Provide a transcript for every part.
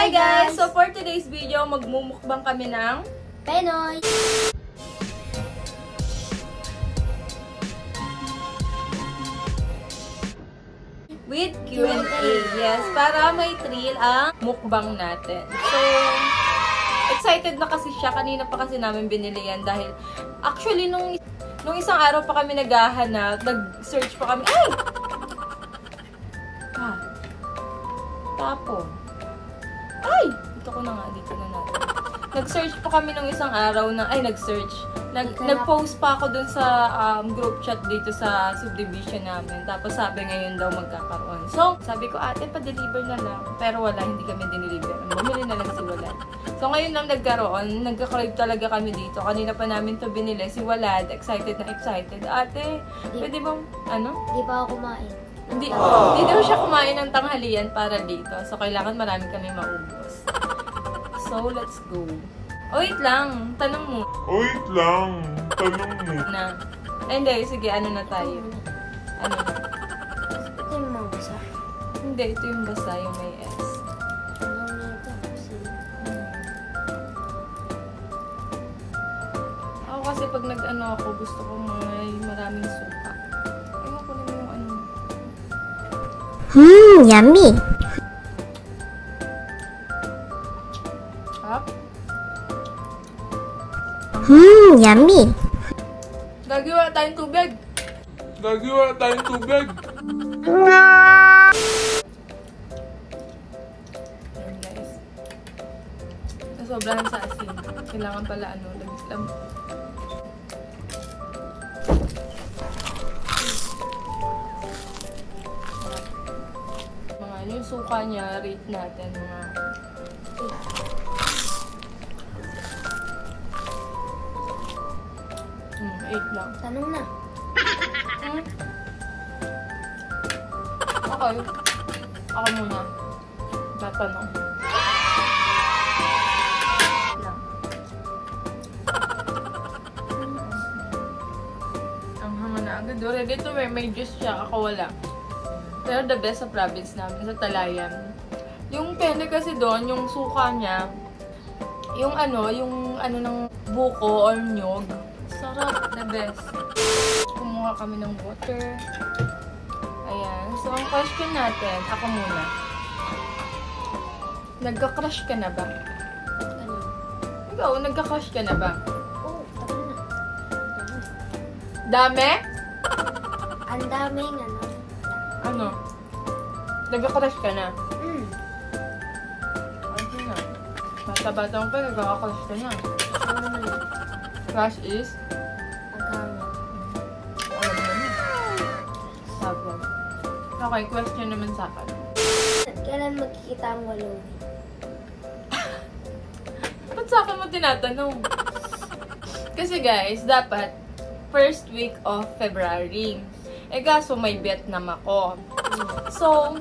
Hi guys! So for today's video, magmumukbang kami ng Penoy! with Q&A. Yes, para may thrill ang mukbang natin. So, excited na kasi siya. Kanina pa kasi namin binili yan dahil actually nung isang araw pa kami naghahanap, nag-search pa kami. Ay! Tapon. Ay! Dito ko na nga, dito na natin. Nag-search pa kami nung isang araw na, nag-post pa ako dun sa group chat dito sa subdivision namin. Tapos sabi ngayon daw magkakaroon. So, sabi ko, ate, pa-deliver na lang. Pero wala, hindi kami dineliver. Bumili na lang si Walad. So, ngayon lang nagkaroon. Nagka-crave talaga kami dito. Kanina pa namin to binili. Si Walad, excited na excited. Ate, pwede bang, Hindi pa ako kumain. Hindi daw siya kumain ng tanghalian para dito. So, kailangan marami kami maubos. So, let's go. Oh, wait lang. Tanong mo. Na. Ay, hindi. Sige, ano na tayo? Ano na? Ito yung mga basa. Hindi, ito yung basa, yung may S. Ako kasi pag nag-ano ako, gusto ko may maraming suka. Ewan ko naman yung ano. Yummy! Up? Yummy! Gagawa tayong tubig! Ayan guys. Nasobrahan sa asin. Kailangan pala lagyan. Mga yung suka niya, rate natin mga 8 lang. Tanong na. Okay. Ako muna. Tatanong. Lang. Ang hanga na agad. Dito may juice siya. Ako wala. Pero the best sa province namin, sa Talayan. Yung pene kasi doon, yung suka niya, yung ng buko or nyog, sarap, the best. Kumuha kami ng water. Ayan. So, ang question natin, ako muna. Nagka-crush ka na ba? Ano? Ikaw, nagka-crush ka na ba? Oo, tagal na. Dami? Ang daming Ano? Nagka-crush ka na? Ano na? Bata-bata mo pa, nagka-crush ka na. Ano naman yun? Crush is? Pagkama. Alam mo na. Sabag. Okay, question naman sa akin. Kailan magkikita ang walong? Ba't sa akin mo tinatanong? Kasi guys, dapat first week of February. Kaso may Vietnam ako. So,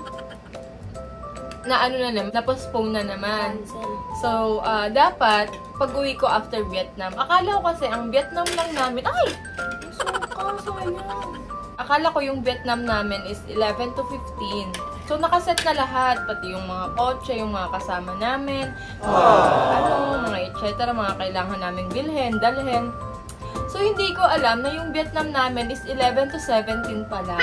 na-postpone na naman. Cancel. So, dapat, pag-uwi ko after Vietnam, akala ko kasi ang Vietnam lang namin, sayang. Akala ko yung Vietnam namin is 11 to 15. So, nakaset na lahat, pati yung mga kotse, yung mga kasama namin, mga etc., mga kailangan naming bilhin, dalhin. So, hindi ko alam na yung Vietnam namin is 11 to 17 pala.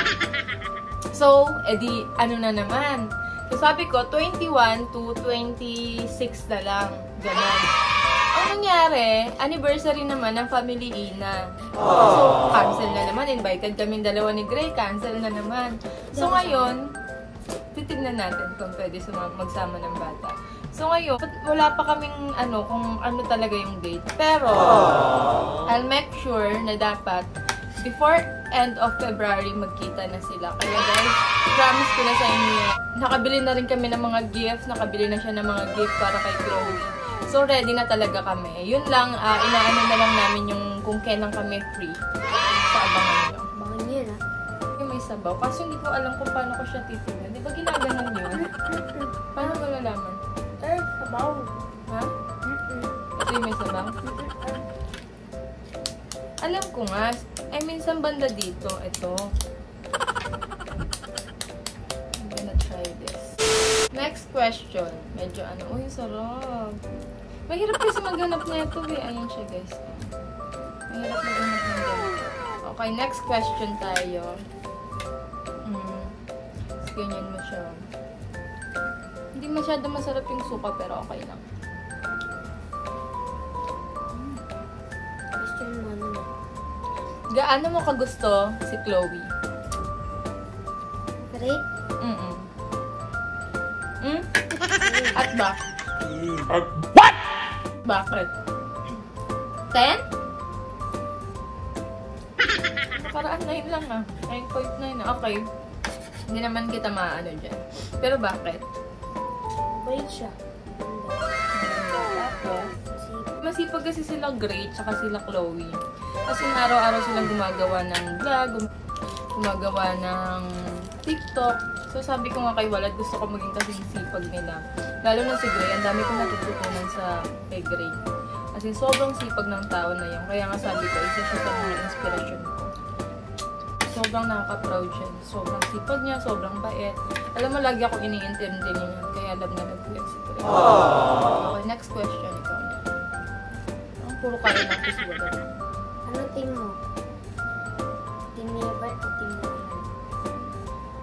So, na naman. So, sabi ko, 21 to 26 na lang. Ganon. Ang nangyari, anniversary naman ng family Ina. So, cancel na naman. Invited kaming dalawa ni Gray, cancel na naman. So, ngayon, titignan natin kung pwede magsama ng bata. So, ngayon, wala pa kaming kung ano talaga yung date. Pero, I'll make sure na dapat before end of February, magkita na sila. Kaya guys, promise ko na sa inyo, nakabili na rin kami ng mga gifts, nakabili na siya ng mga gift para kay Chloe. So, ready na talaga kami. Yun lang, inaano na lang namin yung kung kailan kami free. So, abangan nyo. Abangan nyo yun, Yung may sabaw. Kaso hindi ko alam kung paano ko siya titignan. Di ba ginaganon yun? Paano ko nalaman? Sabaw. Ha? Ito yung may sabaw? Alam ko nga. Minsan banda dito. Ito. I'm gonna try this. Next question. Medyo ano, uy, sarap. Mahirap kasi maghanap na ito eh. Ayan siya guys. Mahirap maghanap ng ganito. Okay, next question tayo. Ganyan mo siya. Hindi masyado masarap yung suka pero okay lang. Question mo ano na. Gaano mo kagusto si Chloe? Rate? At ba? What? Bakit? 10? Paraan 9 lang ah. 9.9 ah. Okay. Hindi naman kita maano dyan. Pero bakit? Bait siya. Tapos, masipag kasi sila Great tsaka sila Chloe. Kasi araw-araw silang gumagawa ng vlog, gumagawa ng TikTok. So sabi ko nga kay Walad, gusto ko maging kasing sipag nila. Lalo na si Gray, ang dami kong natututunan sa kay Gray. Kasi sobrang sipag ng tao na yun. Kaya nga sabi ko, isa siya sa mga inspiration ko. Sobrang nakaka-proud siya. Sobrang sipag niya, sobrang bait. Alam mo, lagi ako ini-intindi niya. Kaya alam na nag-flex si Gray. Okay, next question. Ikaw na. Ang puro kaya lang ko si Walad. Ano team mo? Team Never o Team Walad?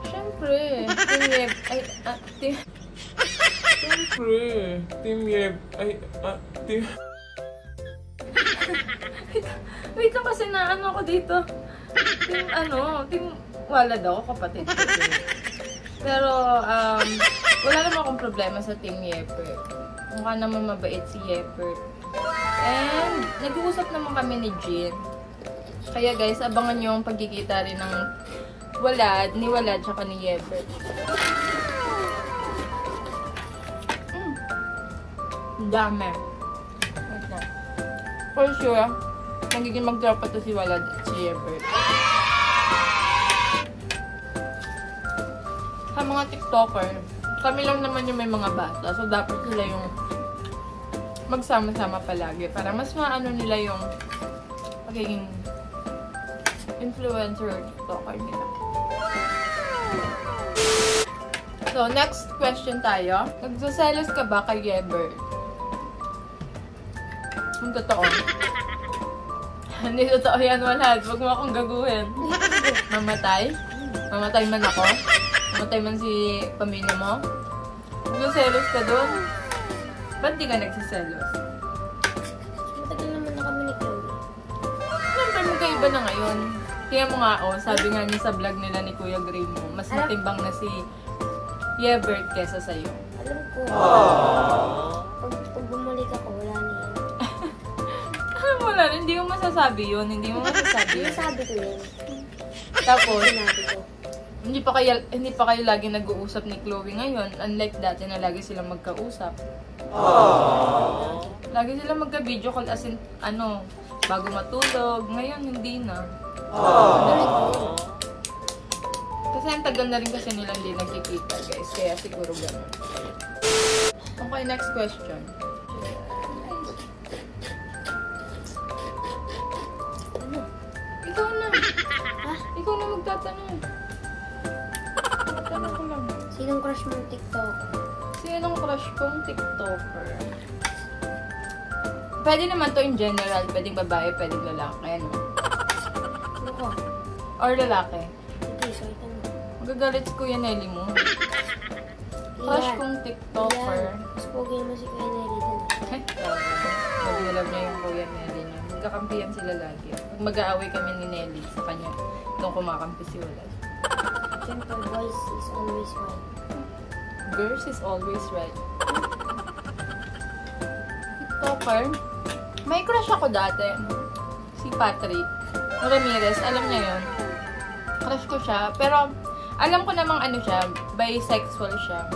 Siyempre. Team Yeb. Ay, team... Siyempre, Team Yeb. Ay, Team... Wait lang kasi na ano ko dito. Team Walad ako, kapatid ko. Pero, wala naman akong problema sa Team Yepper. Mukha naman mabait si Yepper. And, nag-uusap naman kami ni Jean. Kaya guys, abangan nyo yung pagkikita rin ng ni Walad, tsaka ni Yepper. Dami. Wait lang. For sure, magiging mag-drop to si Walad at si Yepper. Sa mga TikToker, kami lang naman yung may mga bata. So, dapat sila yung magsama-sama palagi para mas maano nila yung pagiging influencer or TikToker nila. So, next question tayo. Nagsaselos ka ba kay Yebert? Ang totoo. Hindi totoo yan, Walad. Huwag mo akong gaguhin. Mamatay? Mamatay man ako? Mamatay man si pamilya mo? Nagsaselos ka dun? Ba't di ka nagsaselos? Matagal naman na kami ni Chloe. Siyempre, magkaiba na ngayon. Kaya mo nga, sabi nga niya sa vlog nila ni Kuya Gray mo, mas matimbang na si Yebert kesa sa'yo. Alam ko. Pag bumalik ako, wala na yan. Wala, hindi mo masasabi yun. Hindi mo masasabi yun. Sabi ko yun. Tapos, Sinabi ko. hindi pa kayo lagi nag-uusap ni Chloe ngayon. Unlike dati na lagi silang magkausap. Lagi silang magka-video call as in, bago matulog. Ngayon, hindi na. Kasi ang tagal na rin kasi nilang hindi nagkikita, guys. Kaya siguro gano'n. Okay, next question. Ikaw na. Ikaw na magtatanong. Tanong ko lang. Sinong crush mong TikTok? Sinong crush kong TikToker? Pwede naman to in general. Pwedeng babae, pwedeng lalaki. Ano? Ano ko? Or lalaki. Sige, kahit ano. Magagalit si Kuya Nelly mo. Crush Iyan. kong TikToker. Iyan. Mas pogi naman si Kuya Nelly dun. Ay, love niya yung Kuya Nelly niya. Magkakampihan sila lagi. Pag mag-aaway kami ni Nelly sa kanya, doon kumakampi si Walad. Siyempre, boys is always right. Girls is always right. TikToker? May crush ako dati. Si Patrick Ramirez. Alam niya yun. Crush ko siya. Pero, alam ko namang siya, bisexual siya.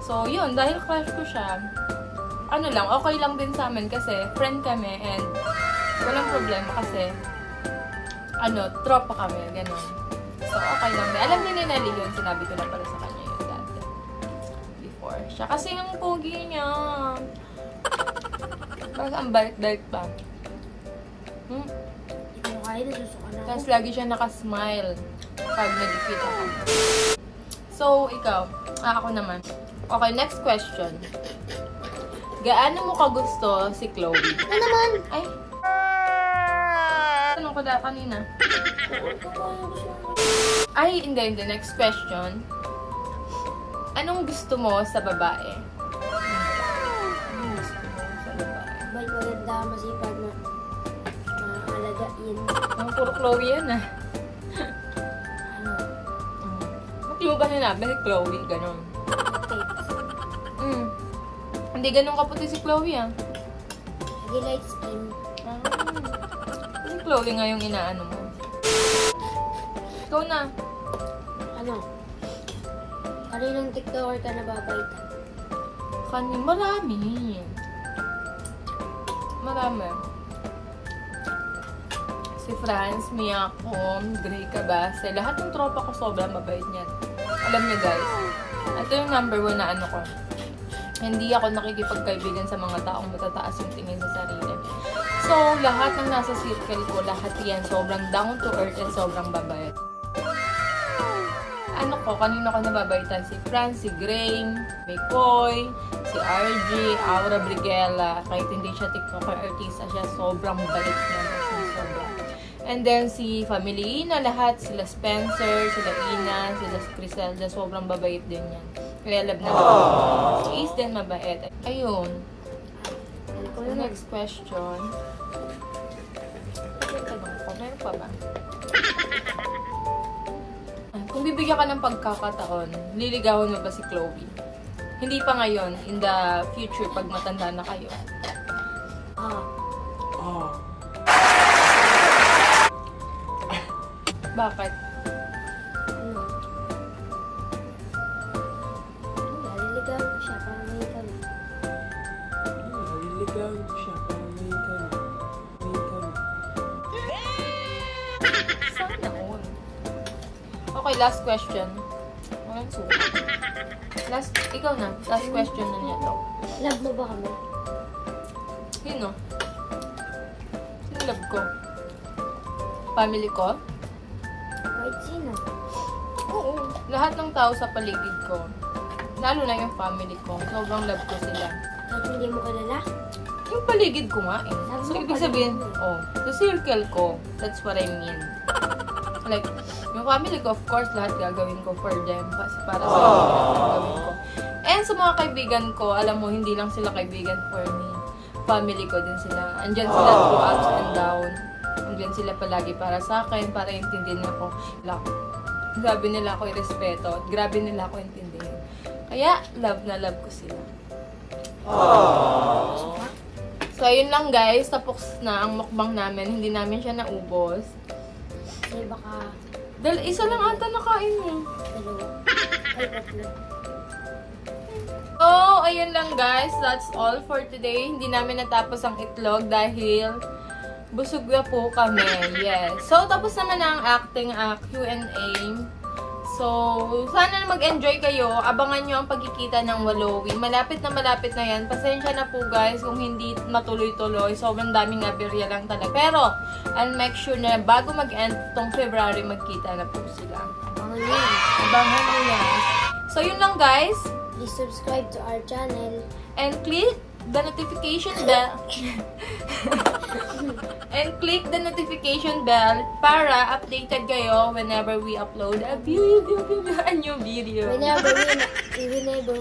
So, yun. Dahil crush ko siya, okay lang din sa amin kasi friend kami and walang problema kasi tropa kami, gano'n. So, okay lang din. Alam din ni Nelly yun, sinabi ko na pala sa kanya yun dati. Before siya. Kasi yung pogi niya. Bakit ang balik-balik pa? Hindi ko kaya, nasusuka na ako. Tapos lagi siya nakasmile pag nagkikita ka. So, ikaw. Ako naman. Okay, next question. Gaano mo kagusto si Chloe? Ano naman? Ay. Tanong ko da kanina. Ay, hindi. Next question. Anong gusto mo sa babae? Anong gusto mo sa babae? Bait, maganda, masipag na alagain. Puro Chloe yan ah. Ano? Ba't di mo ba sinabi si Chloe? Ganon. Okay. Hindi ganun kaputi si Chloe ah. Lagi light skin. Si Chloe nga yung inaano mo. Ikaw na. Ano? Kaninang TikToker ka nababait? Marami. Si Franz, Miyako, Gray Cabase, lahat ng tropa ko sobrang mabait niyan. Alam niyo guys, ito yung number 1 na ano ko. Hindi ako nakikipagkaibigan sa mga taong matataas yung tingin sa sarili. So, lahat ng nasa circle ko, lahat yan, sobrang down to earth and sobrang babait. Ano ko, kanino ko nababaitan? Si Franz, si Gray, Maykoy, si RG, Aura Briguela. Kahit hindi siya TikToker artista siya, sobrang bait niya. Sobrang. And then si Family Ina, lahat. Sila Spencer, sila Ina, sila Criselda, sobrang babait din yan. Kaya love na si Ace din mabait. Ayun. So, next question. Ano tanong ko? Meron pa ba? Kung bibigyan ka ng pagkakataon, liligawan mo ba si Chloe? Hindi pa ngayon, in the future, pag matanda na kayo. Bakit? Ano? Naliligaw ko siya para may kami. Naliligaw siya para may kami. Sana all. Okay, last question. Walang suka. Ikaw na. Last question na niya to. Love mo ba kami? Sino? Sino love ko? Family ko? Kahit sino? Oo. Lahat ng tao sa paligid ko. Lalo na yung family ko. Sobrang love ko sila. Kahit hindi mo kilala? Yung paligid ko nga eh. Sabi So, mo ibig sabihin, paligid sa circle ko, that's what I mean. Like, yung family ko, of course, lahat gagawin ko for them. Kasi para sa gagawin ko. And sa mga kaibigan ko, alam mo, hindi lang sila kaibigan for me. Family ko din sila. Andyan sila through ups and down. Andyan sila palagi para sa akin, para intindihin ako. Grabe nila ako i-respeto. At grabe nila ako intindihin. Kaya, love na love ko sila. So, ayun lang guys. Tapos na ang mukbang namin. Hindi namin siya naubos. Kasi baka Isa lang ata nakain mo. dalawa. Ay, tatlo. So, ayun lang guys. That's all for today. Hindi namin natapos ang itlog dahil busog na po kami. Yes. So, tapos naman na ang acting Q&A. So, sana mag-enjoy kayo. Abangan nyo ang pagkikita ng Walowi. Malapit na yan. Pasensya na po guys kung hindi matuloy-tuloy. Sobrang daming aberya lang talaga. Pero, I'll make sure na bago mag-end tong February, magkita na po sila. Abangan nyo yan. Abangan nyo yan. So, yun lang guys. Please subscribe to our channel. And click the notification bell. And click the notification bell para updated kayo whenever we upload a new video. Whenever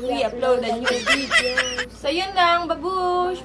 we upload a new video. So, yun lang. Babush!